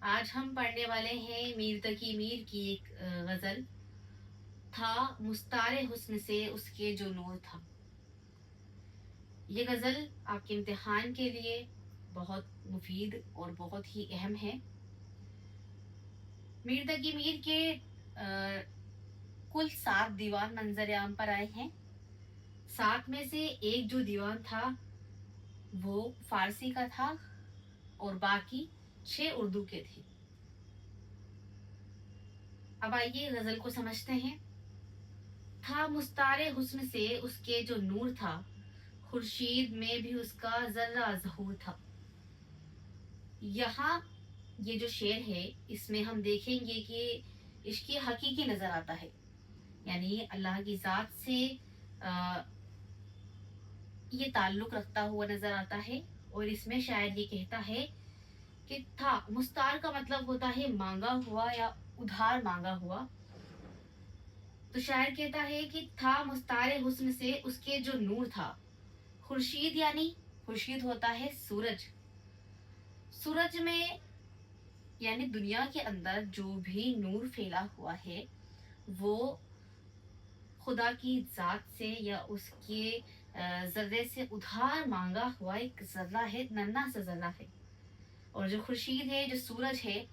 आज हम पढ़ने वाले हैं मीर तकी मीर की एक गजल। था मुस्तारे हुस्न से उसके जो नूर था। ये गजल आपके इम्तिहान के लिए बहुत मुफीद और बहुत ही अहम है। मीर तकी मीर के कुल 7 दीवान मंजर आम पर आए हैं। 7 में से एक जो दीवान था वो फारसी का था और बाकी 6 उर्दू के थे। अब आइए गजल को समझते हैं। था मुस्तारे हुस्न से उसके जो नूर था, खुर्शीद में भी उसका जर्रा ज़हूर था। यहाँ ये जो शेर है इसमें हम देखेंगे कि इसकी हकीकी नजर आता है, यानी अल्लाह की जात से आ, ये ताल्लुक रखता हुआ नजर आता है। और इसमें शायद ये कहता है कि था मुस्तार का मतलब होता है मांगा हुआ या उधार मांगा हुआ। तो शायर कहता है कि था मुस्तारे हुस्न से उसके जो नूर था। खुर्शीद यानी खुर्शीद होता है सूरज। सूरज में यानी दुनिया के अंदर जो भी नूर फैला हुआ है वो खुदा की जात से या उसके जर्रे से उधार मांगा हुआ एक जर्रा है, नन्ना सा जर्रा है। और जो खुर्शीद है, जो सूरज है,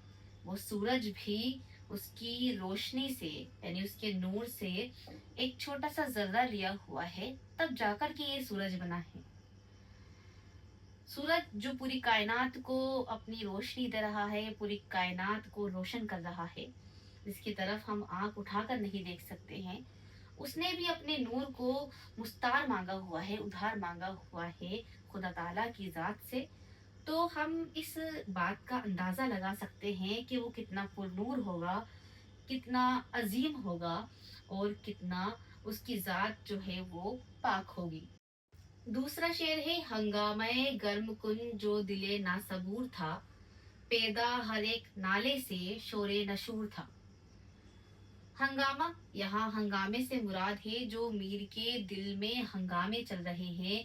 वो सूरज भी उसकी रोशनी से यानी उसके नूर से एक छोटा सा जर्रा लिया हुआ है, तब जाकर के ये सूरज बना है। सूरज जो पूरी कायनात को अपनी रोशनी दे रहा है, पूरी कायनात को रोशन कर रहा है, जिसकी तरफ हम आंख उठाकर नहीं देख सकते हैं, उसने भी अपने नूर को मुस्तार मांगा हुआ है, उधार मांगा हुआ है खुदा ताला की जात से। तो हम इस बात का अंदाजा लगा सकते हैं कि वो कितना पुरनूर होगा, कितना अजीम होगा और कितना उसकी जात जो है वो पाक होगी। दूसरा शेर है हंगामे गर्म कुन जो दिले ना सबूर था, पैदा हर एक नाले से शोरे नशूर था। हंगामा, यहाँ हंगामे से मुराद है जो मीर के दिल में हंगामे चल रहे हैं,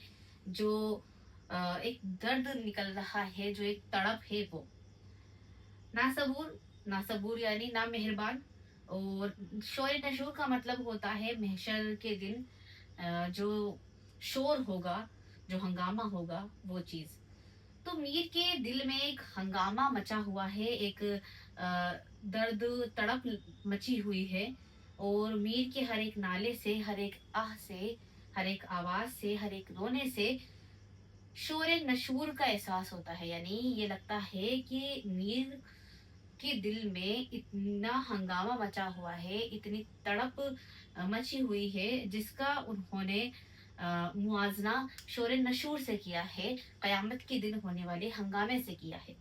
जो एक दर्द निकल रहा है, जो एक तड़प है वो। नासबूर, नासबूर यानी ना मेहरबान। और शोर नशूर का मतलब होता है महशर के दिन जो शोर होगा, जो हंगामा होगा, वो चीज। तो मीर के दिल में एक हंगामा मचा हुआ है, एक दर्द तड़प मची हुई है। और मीर के हर एक नाले से, हर एक आह से, हर एक आवाज से, हर एक रोने से शोर नशूर का एहसास होता है। यानी ये लगता है कि मीर के दिल में इतना हंगामा मचा हुआ है, इतनी तड़प मची हुई है, जिसका उन्होंने मुआजना शोर नशूर से किया है, कयामत के दिन होने वाले हंगामे से किया है।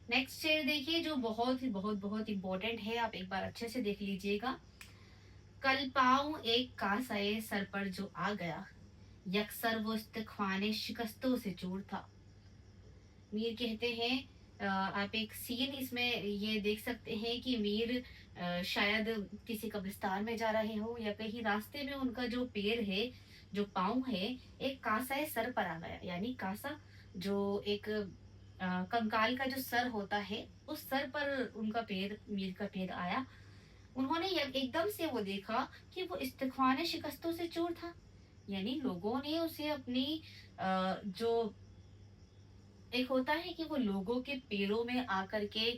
नेक्स्ट शेर देखिए जो बहुत ही बहुत बहुत इंपॉर्टेंट है, आप एक बार अच्छे से देख लीजिएगा। कल पाऊं एक कासाए सर पर जो आ गया, यकसर वो इस्तख्वाने शिकस्तों से चूर था। मीर कहते हैं आप एक सीन इसमें ये देख सकते हैं कि मीर शायद किसी कब्रिस्तान में जा रहे हो या कहीं रास्ते में उनका जो पैर है, जो पाँव है, एक कासा सर पर आ गया। यानी कासा जो एक कंकाल का जो सर होता है, उस सर पर उनका पैर, मीर का पैर आया। उन्होंने एकदम से वो देखा कि वो इस्तख्वाने शिकस्तों से चूर था। यानी लोगों ने उसे अपनी जो एक होता है कि वो लोगों के पैरों में आकर के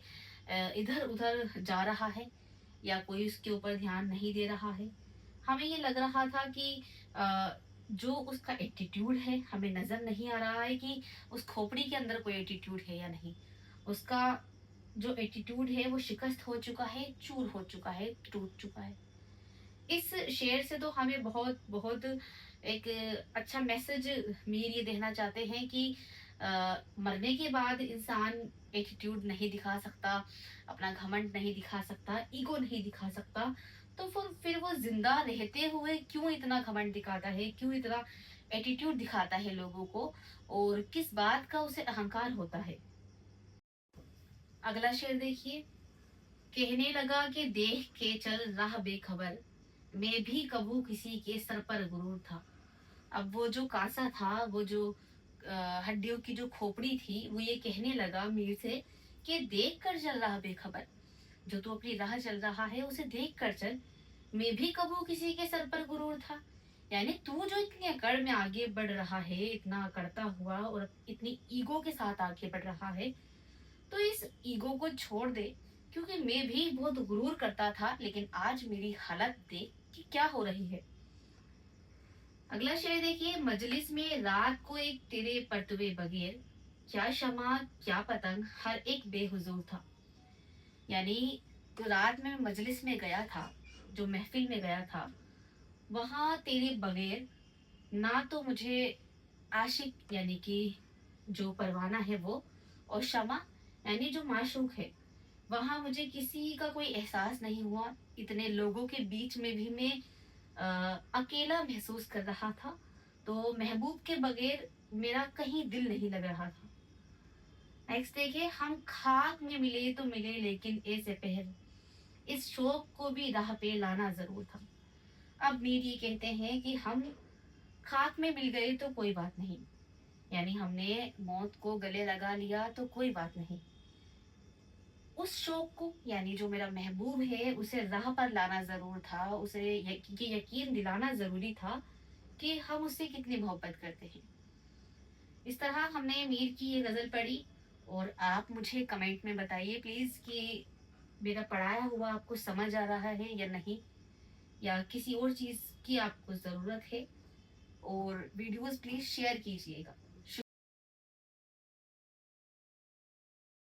इधर उधर जा रहा है या कोई उसके ऊपर ध्यान नहीं दे रहा है। हमें ये लग रहा था कि जो उसका एटीट्यूड है, हमें नजर नहीं आ रहा है कि उस खोपड़ी के अंदर कोई एटीट्यूड है या नहीं। उसका जो एटीट्यूड है वो शिकस्त हो चुका है, चूर हो चुका है, टूट चुका है। इस शेर से तो हमें बहुत बहुत एक अच्छा मैसेज मीर ये देना चाहते हैं कि मरने के बाद इंसान एटीट्यूड नहीं दिखा सकता, अपना घमंड नहीं दिखा सकता, ईगो नहीं दिखा सकता। तो फिर वो जिंदा रहते हुए क्यों इतना घमंड दिखाता है, क्यों इतना एटीट्यूड दिखाता है लोगों को, और किस बात का उसे अहंकार होता है। अगला शेर देखिए। कहने लगा कि देख के चल राह बेखबर, मैं भी कबू किसी के सर पर गुरूर था। अब वो जो कासा था, वो जो हड्डियों की जो खोपड़ी थी, वो ये कहने लगा मीर से कि देख कर चल रहा बेखबर, जो तू अपनी राह चल रहा है उसे देख कर चल, मैं भी कबू किसी के सर पर गुरूर था। यानी तू जो इतनी अकड़ में आगे बढ़ रहा है, इतना अकड़ता हुआ और इतनी ईगो के साथ आगे बढ़ रहा है, तो इस ईगो को छोड़ दे, क्योंकि मैं भी बहुत गुरूर करता था, लेकिन आज मेरी हालत देख कि क्या हो रही है। अगला शेर देखिए, मजलिस में रात को एक तेरे परतवे बगैर, क्या शमा क्या पतंग हर एक बेहुजूर था। यानी जो रात में मैं मजलिस में गया था, जो महफिल में गया था, वहां तेरे बगैर ना तो मुझे आशिक यानी कि जो परवाना है वो, और शमा यानी जो माशूक है, वहां मुझे किसी का कोई एहसास नहीं हुआ। इतने लोगों के बीच में भी मैं अकेला महसूस कर रहा था। तो महबूब के बगैर मेरा कहीं दिल नहीं लग रहा था। नेक्स्ट देखिए, हम खाक में मिले तो मिले लेकिन ऐसे पहर, इस शौक को भी राह पे लाना जरूर था। अब मीर ये कहते हैं कि हम खाक में मिल गए तो कोई बात नहीं, यानी हमने मौत को गले लगा लिया तो कोई बात नहीं, उस शौक को यानी जो मेरा महबूब है उसे राह पर लाना जरूर था, उसे ये यकीन दिलाना जरूरी था कि हम उससे कितनी मोहब्बत करते हैं। इस तरह हमने मीर की ये गजल पढ़ी, और आप मुझे कमेंट में बताइए प्लीज कि मेरा पढ़ाया हुआ आपको समझ आ रहा है या नहीं, या किसी और चीज की आपको जरूरत है। और वीडियोस प्लीज शेयर कीजिएगा।